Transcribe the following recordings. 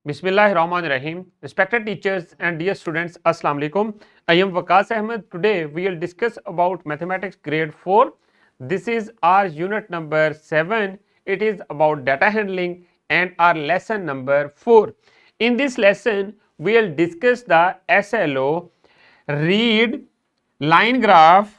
Bismillahirrahmanirrahim. Respected teachers and dear students, Assalamu alaikum. I am Waqas Ahmed. Today we will discuss about mathematics grade 4. This is our unit number 7. It is about data handling and our lesson number 4. In this lesson, we will discuss the SLO, read, line graph,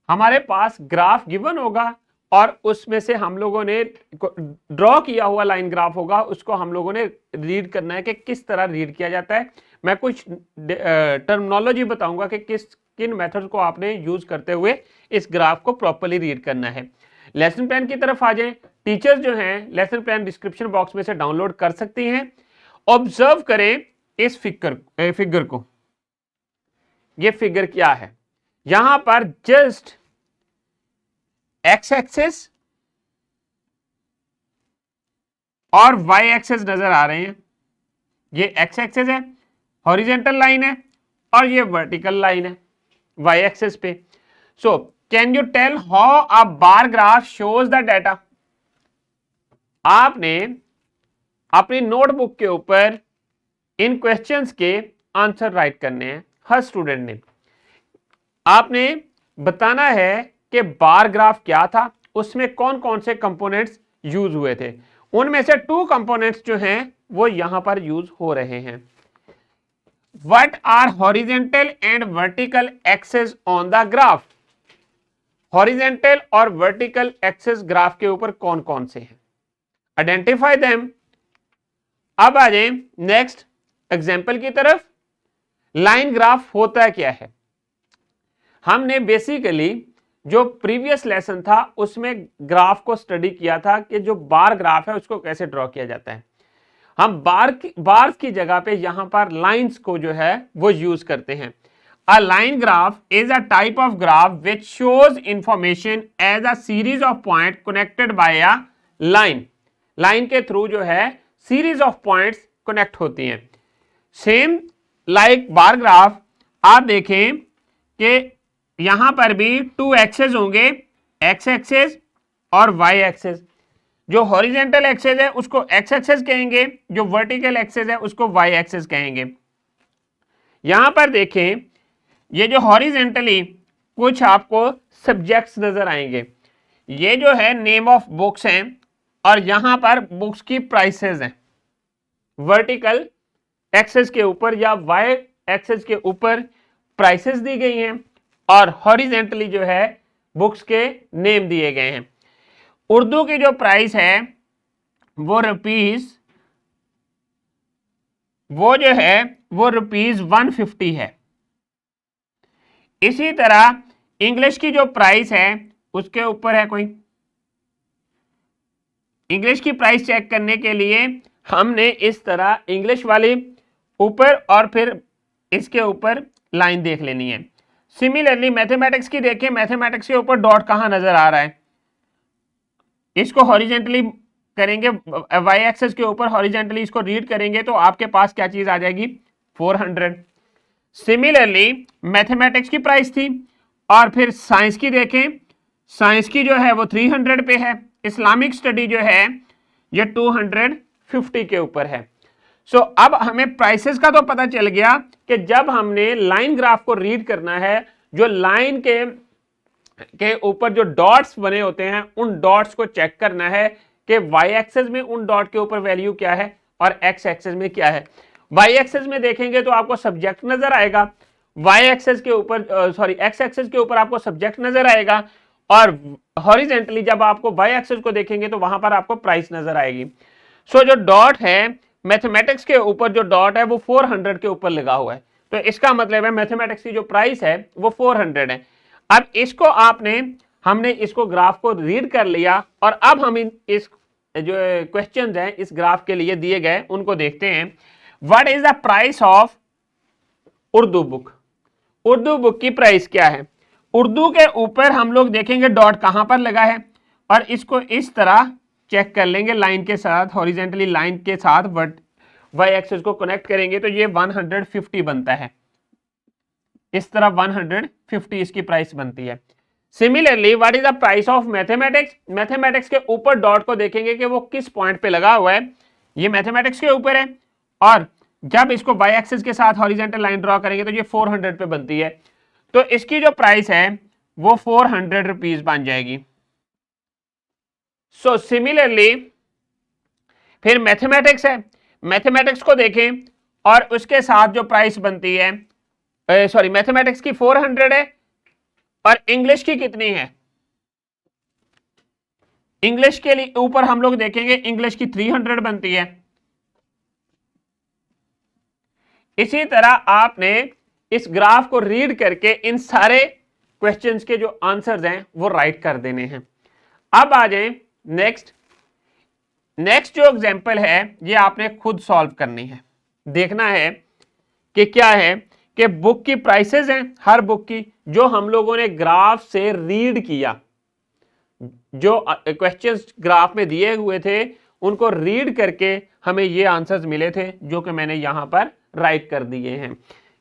हमारे पास graph given होगा और उसमें से हम लोगों ने draw किया हुआ लाइन ग्राफ होगा, उसको हम लोगों ने रीड करना है कि किस तरह रीड किया जाता है। मैं कुछ टर्मिनोलॉजी बताऊंगा कि किन मेथड्स को आपने यूज करते हुए इस ग्राफ को प्रॉपर्ली रीड करना है। लेसन प्लान की तरफ आ जाएं। टीचर्स जो हैं लेसन प्लान डिस्क्रिप्शन बॉक्स में से डाउनलोड कर सकती हैं। ऑब्जर्व करें इस फिगर को। ये फिगर क्या है? यहां पर जस्ट एक्स एक्सेस और वाई एक्सेस नजर आ रहे हैं। ये एक्स एक्सेस है, हॉरिजेंटल लाइन है, और ये वर्टिकल लाइन है वाई एक्सेस पे। So can you tell how a bar graph shows the data? आपने अपनी नोटबुक के ऊपर इन क्वेश्चंस के आंसर राइट करने हैं। हर स्टूडेंट ने आपने बताना है कि बार ग्राफ क्या था, उसमें कौन कौन से कंपोनेंट्स यूज हुए थे। उनमें से 2 कंपोनेंट्स जो हैं वो यहां पर यूज हो रहे हैं। What are horizontal and vertical axes on the graph? Horizontal और वर्टिकल एक्सेस ग्राफ के ऊपर कौन कौन से हैं? Identify them. अब आ जाए नेक्स्ट एग्जाम्पल की तरफ। लाइन ग्राफ होता क्या है? हमने बेसिकली जो प्रीवियस लेसन था उसमें ग्राफ को स्टडी किया था कि जो बार ग्राफ है उसको कैसे ड्रॉ किया जाता है। हम बार्स की जगह पे यहां पर लाइंस को जो है वो यूज करते हैं। A line graph is a type of graph which shows information as a series of point connected by a line. Line के थ्रू जो है सीरीज ऑफ पॉइंट्स कनेक्ट होती हैं। सेम लाइक बार ग्राफ आप देखें कि यहां पर भी 2 एक्सेस होंगे, एक्स एक्सेस और वाई एक्सेस। जो हॉरिजेंटल एक्सेस है उसको एक्स एक्सेस कहेंगे, जो वर्टिकल एक्सेस है उसको वाई एक्सेस कहेंगे। यहां पर देखें ये जो हॉरिजेंटली कुछ आपको सब्जेक्ट्स नजर आएंगे। ये जो है नेम ऑफ बुक्स हैं और यहां पर बुक्स की प्राइसेस हैं। वर्टिकल एक्सेस के ऊपर या वाई एक्सेस के ऊपर प्राइसेस दी गई हैं और हॉरिजेंटली जो है बुक्स के नेम दिए गए हैं। उर्दू की जो प्राइस है वो रुपीज 150 है। इसी तरह इंग्लिश की जो प्राइस है उसके ऊपर है कोई। इंग्लिश की प्राइस चेक करने के लिए हमने इस तरह इंग्लिश वाली ऊपर और फिर इसके ऊपर लाइन देख लेनी है। सिमिलरली मैथमेटिक्स की देखें, मैथमेटिक्स के ऊपर डॉट कहां नजर आ रहा है? इसको हॉरिजेंटली करेंगे, वाई एक्सेस के ऊपर हॉरिजेंटली इसको रीड करेंगे तो आपके पास क्या चीज आ जाएगी? 400। सिमिलरली मैथमेटिक्स की प्राइस थी और फिर साइंस की देखें, साइंस की जो है वो 300 पे है। इस्लामिक स्टडी जो है ये 250 के ऊपर है। सो अब हमें प्राइसेस का तो पता चल गया कि जब हमने लाइन ग्राफ को रीड करना है, जो लाइन के ऊपर जो डॉट्स बने होते हैं उन डॉट्स को चेक करना है कि वाई एक्सेस में उन डॉट के ऊपर वैल्यू क्या है और एक्स एक्सेस में क्या है। वाई एक्सेस में देखेंगे तो आपको सब्जेक्ट नजर आएगा, वाई एक्सेस के ऊपर एक्स एक्सेस के ऊपर आपको सब्जेक्ट नजर आएगा और हॉरिजेंटली जब आपको वाई एक्सेस को देखेंगे तो वहां पर आपको प्राइस नजर आएगी। सो जो डॉट है मैथमेटिक्स के ऊपर जो डॉट है वो 400 के ऊपर लगा हुआ है, तो इसका मतलब है मैथमेटिक्स की जो प्राइस है वो 400 है। अब इसको हमने इसको ग्राफ को रीड कर लिया और अब हम इस जो क्वेश्चंस हैं इस ग्राफ के लिए दिए गए उनको देखते हैं। What is the price of Urdu book? Urdu book की प्राइस क्या है? उर्दू के ऊपर हम लोग देखेंगे डॉट कहां पर लगा है और इसको इस तरह चेक कर लेंगे लाइन के साथ, हॉरिजेंटली लाइन के साथ वाई एक्सिस को कनेक्ट करेंगे तो ये 150 बनता है। इस तरह 150 इसकी प्राइस बनती है। Similarly what is the price of mathematics, mathematics के ऊपर डॉट को देखेंगे कि वो किस पॉइंट पे लगा हुआ है, ये मैथमेटिक्स के ऊपर है, और जब इसको वाई एक्सिस के साथ हॉरिजॉन्टल लाइन ड्रॉ करेंगे तो ये 400 पे बनती है, तो इसकी जो प्राइस है वो 400 रुपीज बन जाएगी। सो सिमिलरली फिर मैथमेटिक्स है, मैथमेटिक्स को देखें और उसके साथ जो प्राइस बनती है, सॉरी मैथमेटिक्स की 400 है और इंग्लिश की कितनी है, इंग्लिश के लिए ऊपर हम लोग देखेंगे इंग्लिश की 300 बनती है। इसी तरह आपने इस ग्राफ को रीड करके इन सारे क्वेश्चंस के जो आंसर्स हैं वो राइट कर देने हैं। अब आ जाएं नेक्स्ट जो एग्जांपल है ये आपने खुद सॉल्व करनी है, देखना है कि क्या है कि बुक की प्राइसेस हैं, हर बुक की, जो हम लोगों ने ग्राफ से रीड किया, जो क्वेश्चंस ग्राफ में दिए हुए थे उनको रीड करके हमें ये आंसर्स मिले थे जो कि मैंने यहां पर राइट कर दिए हैं।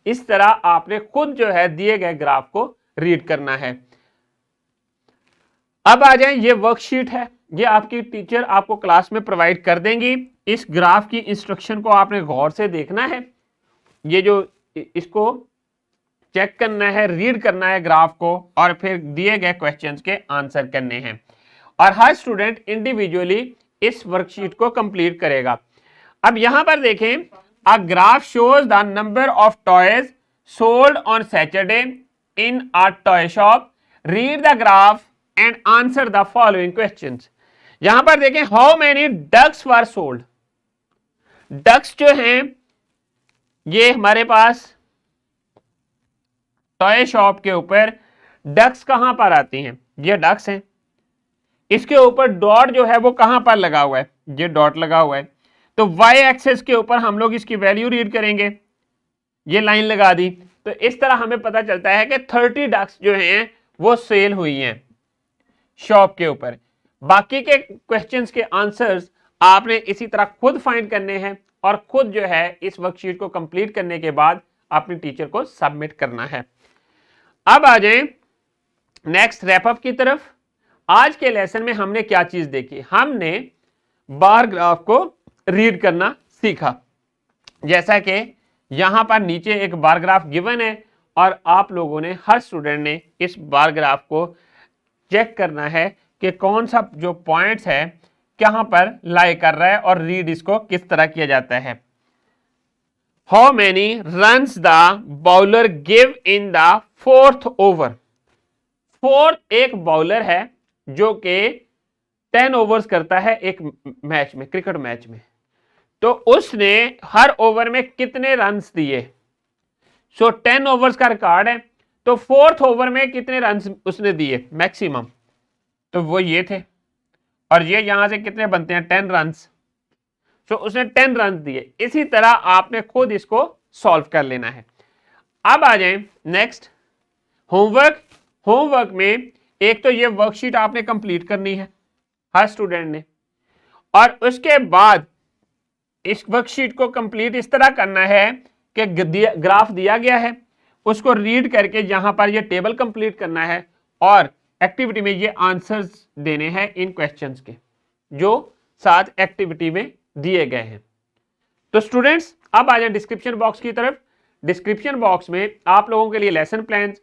इस तरह आपने खुद जो है दिए गए ग्राफ को रीड करना है। अब आ जाएं, ये वर्कशीट है, ये आपकी टीचर आपको क्लास में प्रोवाइड कर देंगी। इस ग्राफ की इंस्ट्रक्शन को आपने गौर से देखना है, ये जो इसको चेक करना है, रीड करना है ग्राफ को, और फिर दिए गए क्वेश्चंस के आंसर करने हैं। और हर स्टूडेंट इंडिविजुअली इस वर्कशीट को कंप्लीट करेगा। अब यहां पर देखें, a graph shows the number of toys sold on Saturday in a toy shop, read the graph and answer the following questions. यहां पर देखें, how many ducks were sold. Ducks जो हैं ये हमारे पास टॉय शॉप के ऊपर डक्स कहां पर आती हैं, ये डक्स हैं। इसके ऊपर डॉट जो है वो कहां पर लगा हुआ है, ये डॉट लगा हुआ है। तो वाई एक्सेस के ऊपर हम लोग इसकी वैल्यू रीड करेंगे, ये लाइन लगा दी, तो इस तरह हमें पता चलता है कि 30 डक्स जो हैं वो सेल हुई हैं शॉप के ऊपर। बाकी के क्वेश्चंस के आंसर्स आपने इसी तरह खुद फाइंड करने हैं और खुद जो है इस वर्कशीट को कंप्लीट करने के बाद अपनी टीचर को सबमिट करना है। अब आ जाएं नेक्स्ट रैपअप की तरफ। आज के लेसन में हमने क्या चीज देखी, हमने बार ग्राफ को रीड करना सीखा। जैसा कि यहां पर नीचे एक बार ग्राफ गिवन है और आप लोगों ने, हर स्टूडेंट ने इस बार ग्राफ को चेक करना है कि कौन सा जो पॉइंट्स है कहां पर लाई कर रहा है और रीड इसको किस तरह किया जाता है। How many runs the bowler give in the fourth over. Fourth एक बॉलर है जो कि 10 ओवर्स करता है एक मैच में, क्रिकेट मैच में, तो उसने हर ओवर में कितने रन्स दिए। सो 10 ओवर्स का रिकॉर्ड है, तो फोर्थ ओवर में कितने रन्स उसने दिए मैक्सिमम, तो वो ये थे, और ये यहां से कितने बनते हैं 10 रन्स, तो उसने 10 रन दिए। इसी तरह आपने खुद इसको सॉल्व कर लेना है। अब आ जाएं नेक्स्ट होमवर्क। होमवर्क में एक तो ये वर्कशीट आपने कंप्लीट करनी है हर स्टूडेंट ने, और उसके बाद इस वर्कशीट को कंप्लीट इस तरह करना है कि ग्राफ दिया गया है उसको रीड करके यहां पर ये टेबल कंप्लीट करना है और एक्टिविटी में ये आंसर्स देने हैं इन क्वेश्चंस के जो साथ एक्टिविटी में दिए गए हैं। तो स्टूडेंट्स अब आ जाए डिस्क्रिप्शन बॉक्स की तरफ। डिस्क्रिप्शन बॉक्स में आप लोगों के लिए लेसन प्लान,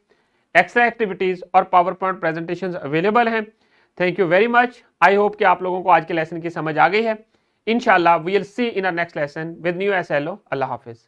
एक्स्ट्रा एक्टिविटीज और पावर पॉइंट प्रेजेंटेशन अवेलेबल हैं। Thank you very much. I hope कि आप लोगों को आज के लेसन की समझ आ गई है। इंशाल्लाह we will see in our next lesson with new SLO. अल्लाह हाफिज।